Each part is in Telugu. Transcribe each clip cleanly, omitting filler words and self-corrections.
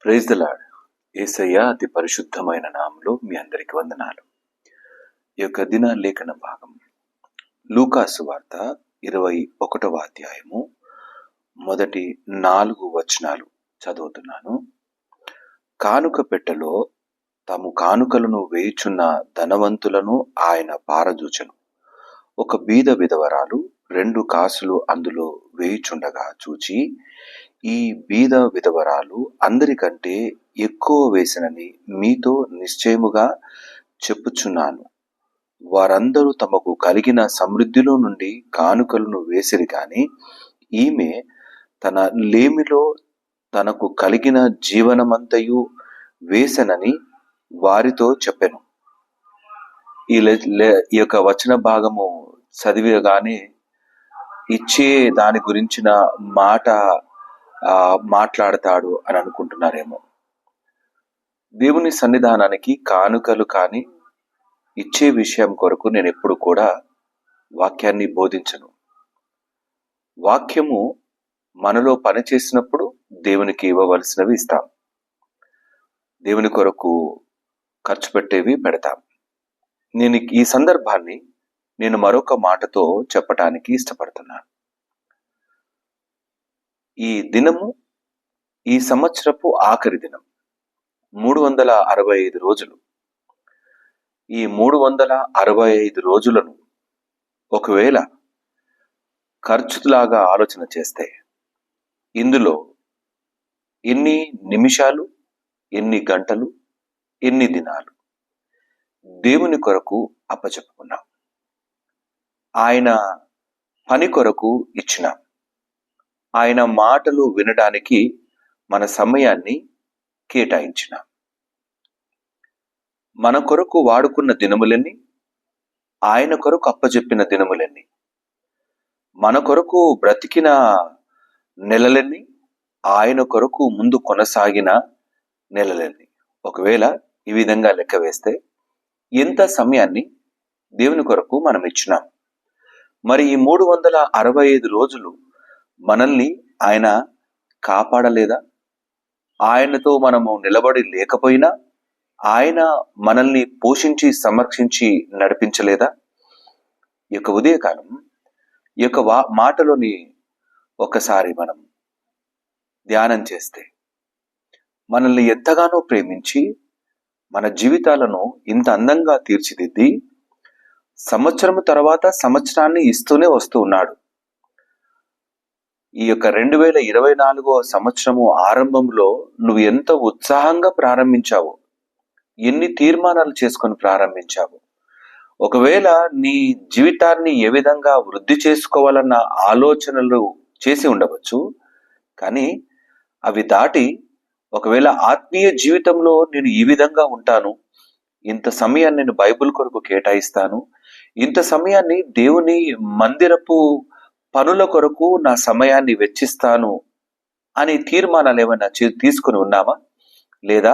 Praise the lord. యేసయ్య అతి పరిశుద్ధమైన నామములో మీ అందరికి వందనాలు. ఈ యొక్క దిన లేఖన భాగం లూకా సువార్త 21వ అధ్యాయము మొదటి 4 వచనాలు చదువుతున్నాను. కానుక పెట్టెలో తాము కానుకలను వేయుచున్న ధనవంతులను ఆయన పారదూచెను. ఒక బీద విధవరాలు 2 కాసులు అందులో వేయుచుండగా చూచి, ఈ బీద విధవరాలు అందరికంటే ఎక్కువ వేసినని మీతో నిశ్చయముగా చెప్పుచున్నాను. వారందరూ తమకు కలిగిన సమృద్ధిలో నుండి కానుకలను వేసిరి గాని ఈమె తన లేమిలో తనకు కలిగిన జీవనమంతయు వేసెనని వారితో చెప్పెను. ఈ యొక్క వచన భాగము చదివగానే ఇచ్చే దాని గురించిన మాట మాట్లాడతాడు అని అనుకుంటున్నారేమో. దేవుని సన్నిధానానికి కానుకలు కానీ ఇచ్చే విషయం కొరకు నేను ఎప్పుడు కూడా వాక్యాన్ని బోధించను. వాక్యము మనలో పనిచేసినప్పుడు దేవునికి ఇవ్వవలసినవి ఇస్తాం, దేవుని కొరకు ఖర్చు పెట్టేవి పెడతాం. నేను ఈ సందర్భాన్ని నేను మరొక మాటతో చెప్పటానికి ఇష్టపడుతున్నాను. ఈ దినము ఈ సంవత్సరపు ఆఖరి దినం, 365 రోజులు. ఈ 365 రోజులను ఒకవేళ ఖర్చులాగా ఆలోచన చేస్తే ఇందులో ఎన్ని నిమిషాలు, ఎన్ని గంటలు, ఎన్ని దినాలు దేవుని కొరకు అప్పచెప్పుకున్నాం, ఆయన పని కొరకు ఇచ్చినాం, ఆయన మాటలు వినడానికి మన సమయాన్ని కేటాయించినాం. మన కొరకు వాడుకున్న దినములెన్ని, ఆయన కొరకు అప్పచెప్పిన దినములెన్ని, మన కొరకు బ్రతికిన నెలలెన్ని, ఆయన కొరకు ముందు కొనసాగిన నెలలెన్ని. ఒకవేళ ఈ విధంగా లెక్క వేస్తే ఎంత సమయాన్ని దేవుని కొరకు మనం ఇచ్చినాం. మరి ఈ 365 రోజులు మనల్ని ఆయన కాపాడలేదా? ఆయనతో మనము నిలబడి లేకపోయినా ఆయన మనల్ని పోషించి సంరక్షించి నడిపించలేదా? ఈ యొక్క ఉదయకాలం ఈ యొక్క మాటలోని ఒకసారి మనం ధ్యానం చేస్తే, మనల్ని ఎంతగానో ప్రేమించి మన జీవితాలను ఇంత అందంగా తీర్చిదిద్ది సంవత్సరము తర్వాత సంవత్సరాన్ని ఇస్తూనే వస్తూ ఉన్నాడు. ఈ యొక్క 2024వ సంవత్సరము ఆరంభంలో నువ్వు ఎంత ఉత్సాహంగా ప్రారంభించావు, ఎన్ని తీర్మానాలు చేసుకొని ప్రారంభించావు. ఒకవేళ నీ జీవితాన్ని ఏ విధంగా వృద్ధి చేసుకోవాలన్న ఆలోచనలు చేసి ఉండవచ్చు, కానీ అవి దాటి ఒకవేళ ఆత్మీయ జీవితంలో నేను ఈ విధంగా ఉంటాను, ఇంత సమయాన్ని నేను బైబిల్ కొరకు కేటాయిస్తాను, ఇంత సమయాన్ని దేవుని మందిరపు పనుల కొరకు నా సమయాన్ని వెచ్చిస్తాను అని తీర్మానాలు ఏమైనా తీసుకుని ఉన్నామా? లేదా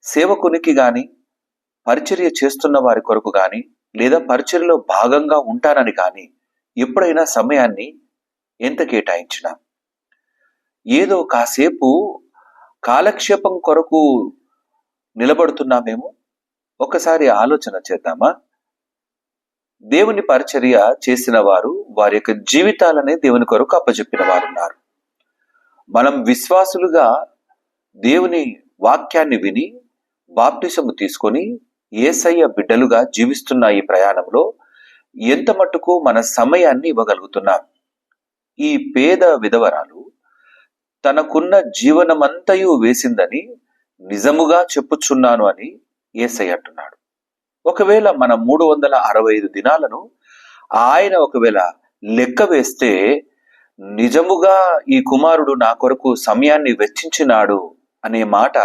సేవకునికి కానీ, పరిచర్య చేస్తున్న వారి కొరకు కానీ, లేదా పరిచర్యలో భాగంగా ఉంటానని కానీ ఎప్పుడైనా సమయాన్ని ఎంత కేటాయించినా? ఏదో కాసేపు కాలక్షేపం కొరకు నిలబడుతున్నామేమో. ఒకసారి ఆలోచన చేద్దామా? దేవుని పరిచర్య చేసిన వారు వారి యొక్క జీవితాలనే దేవుని కొరకు అప్పచెప్పిన వారు ఉన్నారు. మనం విశ్వాసులుగా దేవుని వాక్యాన్ని విని బాప్టిసము తీసుకొని యేసయ్య బిడ్డలుగా జీవిస్తున్న ఈ ప్రయాణంలో ఎంత మట్టుకు మన సమయాన్ని ఇవ్వగలుగుతున్నాం? ఈ పేద విధవరాలు తనకున్న జీవనమంతయు వేసిందని నిజముగా చెప్పుచున్నాను అని యేసయ్య అంటున్నాడు. ఒకవేళ మన 365 దినాలను ఆయన ఒకవేళ లెక్క వేస్తే నిజముగా ఈ కుమారుడు నా కొరకు సమయాన్ని వెచ్చించినాడు అనే మాట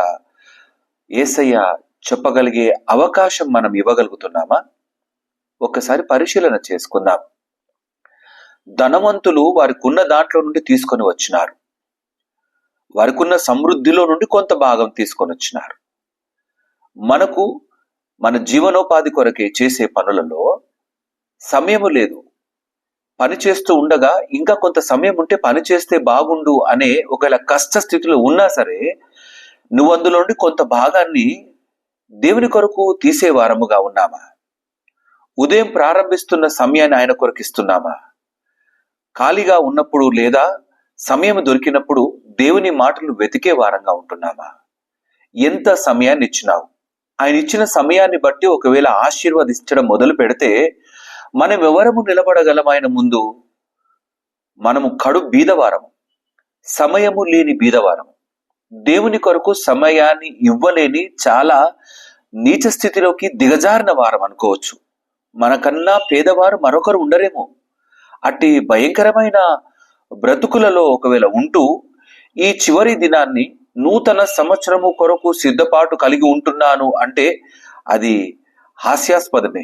యేసయ్య చెప్పగలిగే అవకాశం మనం ఇవ్వగలుగుతున్నామా? ఒక్కసారి పరిశీలన చేసుకుందాం. ధనవంతులు వారికి ఉన్న దాంట్లో నుండి తీసుకొని వచ్చినారు, వారికి ఉన్న సమృద్ధిలో నుండి కొంత భాగం తీసుకొని వచ్చినారు. మనకు మన జీవనోపాధి కొరకే చేసే పనులలో సమయము లేదు. పని చేస్తూ ఉండగా ఇంకా కొంత సమయం ఉంటే పని చేస్తే బాగుండు అనే ఒకవేళ కష్ట స్థితిలో ఉన్నా సరే నువ్వు అందులో నుండి కొంత భాగాన్ని దేవుని కొరకు తీసే వారముగా ఉన్నామా? ఉదయం ప్రారంభిస్తున్న సమయాన్ని ఆయన కొరకు ఇస్తున్నామా? ఖాళీగా ఉన్నప్పుడు లేదా సమయం దొరికినప్పుడు దేవుని మాటలు వెతికే వారంగా ఉంటున్నామా? ఎంత సమయాన్ని ఇచ్చినావు? ఆయన ఇచ్చిన సమయాన్ని బట్టి ఒకవేళ ఆశీర్వదించడం మొదలు పెడితే మనం ఎవరము నిలబడగలం ఆయన ముందు? మనము కడు బీదవారము, సమయము లేని బీదవారము, దేవుని కొరకు సమయాన్ని ఇవ్వలేని చాలా నీచ స్థితిలోకి దిగజారిన వారం అనుకోవచ్చు. మనకన్నా పేదవారు మరొకరు ఉండరేమో. అట్టి భయంకరమైన బ్రతుకులలో ఒకవేళ ఉంటూ ఈ చివరి దినాన్ని నూతన సంవత్సరము కొరకు సిద్ధపాటు కలిగి ఉంటున్నాను అంటే అది హాస్యాస్పదమే.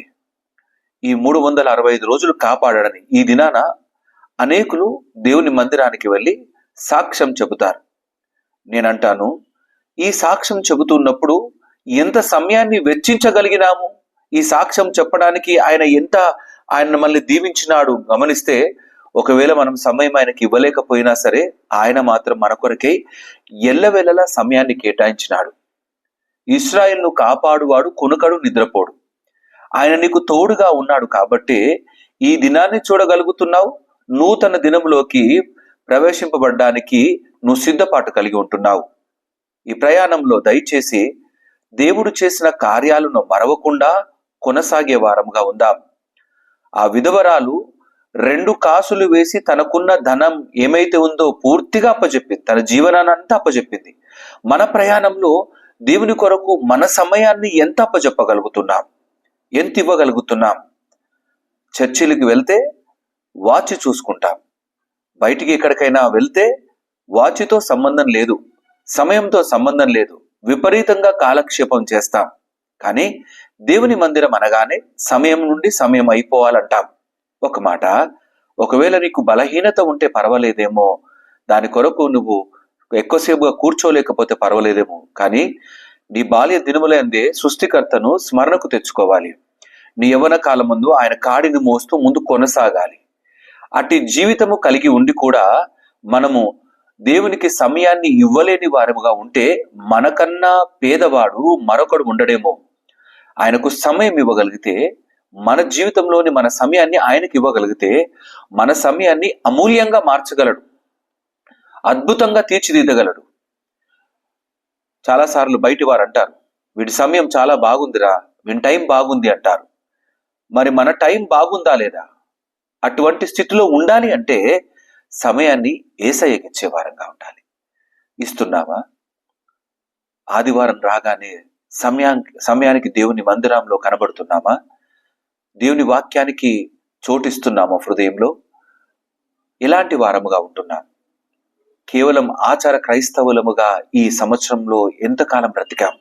ఈ 365 రోజులు కాపాడని ఈ దినాన అనేకులు దేవుని మందిరానికి వెళ్ళి సాక్ష్యం చెబుతారు. నేనంటాను, ఈ సాక్ష్యం చెబుతున్నప్పుడు ఎంత సమయాన్ని వెచ్చించగలిగినాము? ఈ సాక్ష్యం చెప్పడానికి ఆయన మళ్ళీ దీవించినాడు గమనిస్తే, ఒకవేళ మనం సమయం ఆయనకి ఇవ్వలేకపోయినా సరే ఆయన మాత్రం మన కొరకై ఎల్లవేళలా సమయాన్ని కేటాయించినాడు. ఇశ్రాయేలును కాపాడువాడు కొనుకడు నిద్రపోడు. ఆయన నీకు తోడుగా ఉన్నాడు కాబట్టి ఈ దినాన్ని చూడగలుగుతున్నావు. నూతన దినంలోకి ప్రవేశింపబడ్డానికి నువ్వు సిద్ధపాటు కలిగి ఉంటున్నావు. ఈ ప్రయాణంలో దయచేసి దేవుడు చేసిన కార్యాలను మరవకుండా కొనసాగే వారముగా ఉందాం. ఆ విధవరాలు 2 కాసులు వేసి తనకున్న ధనం ఏమైతే ఉందో పూర్తిగా అప్పచెప్పింది, తన జీవనాన్ని అంతా అప్పచెప్పింది. మన ప్రయాణంలో దేవుని కొరకు మన సమయాన్ని ఎంత అప్పచెప్పగలుగుతున్నాం, ఎంత ఇవ్వగలుగుతున్నాం? చర్చిలకు వెళ్తే వాచ్ చూసుకుంటాం, బయటికి ఎక్కడికైనా వెళ్తే వాచ్తో సంబంధం లేదు, సమయంతో సంబంధం లేదు, విపరీతంగా కాలక్షేపం చేస్తాం. కానీ దేవుని మందిరం అనగానే సమయం నుండి సమయం అయిపోవాలంటాం. ఒక మాట, ఒకవేళ నీకు బలహీనత ఉంటే పర్వాలేదేమో, దాని కొరకు నువ్వు ఎక్కువసేపుగా కూర్చోలేకపోతే పర్వాలేదేమో, కానీ నీ బాల్య దినములందే సృష్టికర్తను స్మరణకు తెచ్చుకోవాలి. నీ యవ్వన కాలం ముందు ఆయన కాడిని మోస్తూ ముందు కొనసాగాలి. అట్టి జీవితము కలిగి ఉండి కూడా మనము దేవునికి సమయాన్ని ఇవ్వలేని వారముగా ఉంటే మనకన్నా పేదవాడు మరొకడు ఉండడేమో. ఆయనకు సమయం ఇవ్వగలిగితే, మన జీవితంలోని మన సమయాన్ని ఆయనకి ఇవ్వగలిగితే మన సమయాన్ని అమూల్యంగా మార్చగలడు, అద్భుతంగా తీర్చిదిద్దగలడు. చాలాసార్లు బయటి వారు అంటారు, వీడి సమయం చాలా బాగుందిరా, వీడి టైం బాగుంది అంటారు. మరి మన టైం బాగుందా లేదా? అటువంటి స్థితిలో ఉండాలి అంటే సమయాన్ని యేసయ్యకి ఇచ్చే వారంగా ఉండాలి. ఇస్తున్నావా? ఆదివారం రాగానే సమయానికి దేవుని మందిరంలో కనబడుతున్నామా? దేవుని వాక్యానికి చోటిస్తున్నామా హృదయంలో? ఎలాంటి వారముగా ఉంటున్నాం? కేవలం ఆచార క్రైస్తవులముగా ఈ సంవత్సరంలో ఎంతకాలం బ్రతికాం?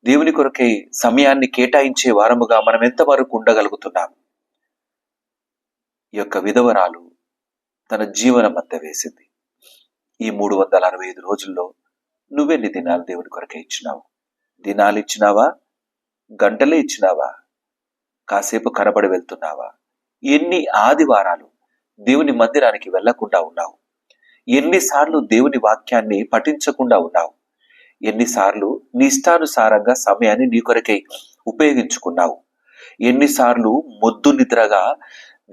దేవుని కొరకై సమయాన్ని కేటాయించే వారముగా మనం ఎంతవరకు ఉండగలుగుతున్నాం? ఈ యొక్క విధవరాలు తన జీవనం అంతా వేసింది. ఈ 365 రోజుల్లో నువ్వెన్ని దినాలు దేవుని కొరకే ఇచ్చినావు? దినాలు ఇచ్చినావా? గంటలే ఇచ్చినావా? కాసేపు కనబడి వెళ్తున్నావా? ఎన్ని ఆదివారాలు దేవుని మందిరానికి వెళ్లకుండా ఉన్నావు? ఎన్నిసార్లు దేవుని వాక్యాన్ని పఠించకుండా ఉన్నావు? ఎన్నిసార్లు నీ ఇష్టానుసారంగా సమయాన్ని నీ కొరకై ఉపయోగించుకున్నావు? ఎన్నిసార్లు మొద్దు నిద్రగా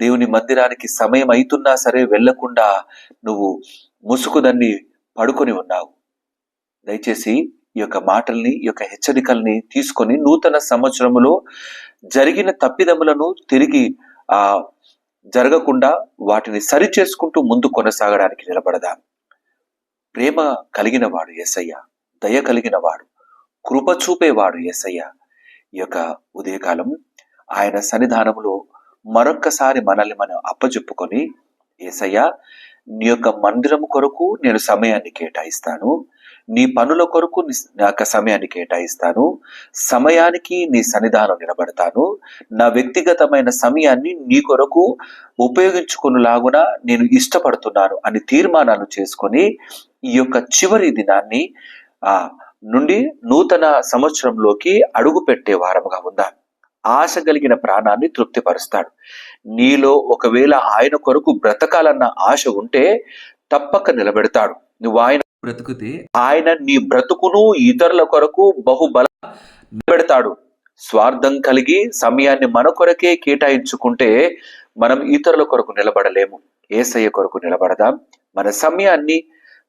దేవుని మందిరానికి సమయం అవుతున్నా సరే వెళ్లకుండా నువ్వు ముసుగుదన్ని పడుకొని ఉన్నావు? దయచేసి ఈ యొక్క మాటల్ని, ఈ యొక్క హెచ్చరికల్ని తీసుకొని నూతన సంవత్సరములో జరిగిన తప్పిదములను తిరిగి జరగకుండా వాటిని సరి చేసుకుంటూ ముందు కొనసాగడానికి నిలబడదాం. ప్రేమ కలిగిన వాడు యేసయ్య, దయ కలిగిన వాడు, కృప చూపేవాడు యేసయ్య. ఈ యొక్క ఉదయకాలం ఆయన సన్నిధానములో మరొక్కసారి మనల్ని మనం అప్పచెప్పుకొని, యేసయ్య నీ యొక్క మందిరం కొరకు నేను సమయాన్ని కేటాయిస్తాను, నీ పనుల కొరకు నా యొక్క సమయాన్ని కేటాయిస్తాను, సమయానికి నీ సన్నిధానం నిలబడతాను, నా వ్యక్తిగతమైన సమయాన్ని నీ కొరకు ఉపయోగించుకునేలాగున నేను ఇష్టపడుతున్నాను అని తీర్మానాలు చేసుకొని ఈ యొక్క చివరి దినాన్ని నుండి నూతన సంవత్సరంలోకి అడుగు పెట్టే వారముగా ఉందాం. ఆశ కలిగిన ప్రాణాన్ని తృప్తిపరుస్తాడు. నీలో ఒకవేళ ఆయన కొరకు బ్రతకాలన్న ఆశ ఉంటే తప్పక నిలబెడతాడు. నువ్వు ఆయన బ్రతుకుతే ఆయన నీ బ్రతుకును ఇతరుల కొరకు బహుబల నిలబెడతాడు. స్వార్థం కలిగి సమయాన్ని మన కొరకే కేటాయించుకుంటే మనం ఇతరుల కొరకు నిలబడలేము. యేసయ్య కొరకు నిలబడదాం. మన సమయాన్ని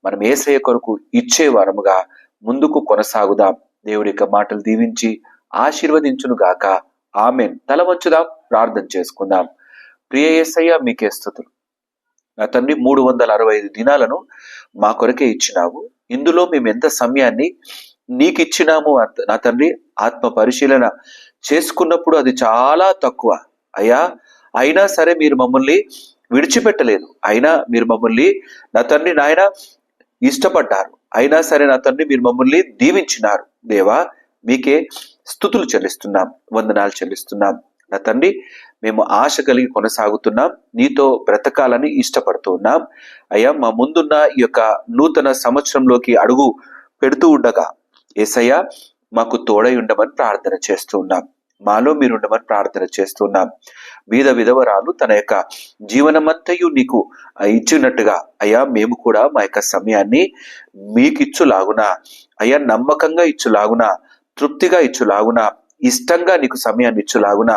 మనం యేసయ్య కొరకు ఇచ్చే వారముగా ముందుకు కొనసాగుదాం. దేవుడి యొక్క మాటలు దీవించి ఆశీర్వదించును గాక. ఆమెన్. తల వంచుదాం, ప్రార్థన చేసుకుందాం. ప్రియ యేసయ్య, మీకే స్తుతులు. నా తండ్రి, 365 దినాలను మా కొరకే ఇచ్చినావు. ఇందులో మేము ఎంత సమయాన్ని నీకు ఇచ్చినాము నా తండ్రి, ఆత్మ పరిశీలన చేసుకున్నప్పుడు అది చాలా తక్కువ అయ్యా. అయినా సరే మీరు మమ్మల్ని విడిచిపెట్టలేదు. అయినా మీరు మమ్మల్ని నా తండ్రి నాయన ఇష్టపడ్డారు. అయినా సరే నా తండ్రి మీరు మమ్మల్ని దీవించినారు. దేవా, మీకే స్తుతులు చెల్లిస్తున్నాం, వందనాలు చెల్లిస్తున్నాం. నా తండ్రి, మేము ఆశ కలిగి కొనసాగుతున్నాం, నీతో బ్రతకాలని ఇష్టపడుతూ ఉన్నాం. అయ్యా, మా ముందున్న ఈ యొక్క నూతన సంవత్సరంలోకి అడుగు పెడుతూ ఉండగా యేసయ్య మాకు తోడై ఉండమని ప్రార్థన చేస్తూ ఉన్నాం. మాలో మీరు ఉండమని ప్రార్థన చేస్తున్నాం. బీద విధవరాలు తన యొక్క జీవనమంతయు నీకు ఇచ్చినట్టుగా అయ్యా, మేము కూడా మా యొక్క సమయాన్ని మీకు ఇచ్చులాగున అయ్యా, నమ్మకంగా ఇచ్చులాగున, తృప్తిగా ఇచ్చులాగున, ఇష్టంగా నీకు సమయాన్ని ఇచ్చులాగున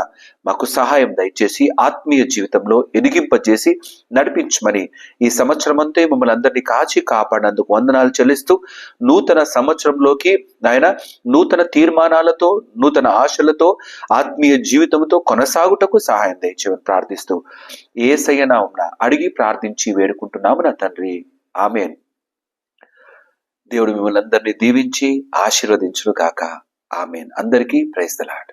మాకు సహాయం దయచేసి ఆత్మీయ జీవితంలో ఎదిగింపజేసి నడిపించమని ఈ సంవత్సరం అంతా మమ్మల్ని అందరినీ కాచి కాపాడినందుకు వందనాలు చెల్లిస్తూ నూతన సంవత్సరంలోకి నాయన నూతన తీర్మానాలతో, నూతన ఆశలతో, ఆత్మీయ జీవితంతో కొనసాగుటకు సహాయం దయచేయమని ప్రార్థిస్తూ యేసయ్య నామమున అడిగి ప్రార్థించి వేడుకుంటున్నాము నా తండ్రి. ఆమేన్. దేవుడు మిమ్మల్ని అందరినీ దీవించి ఆశీర్వదించును గాక. ఆమేన్. అందరికీ ప్రైజ్ ది లార్డ్.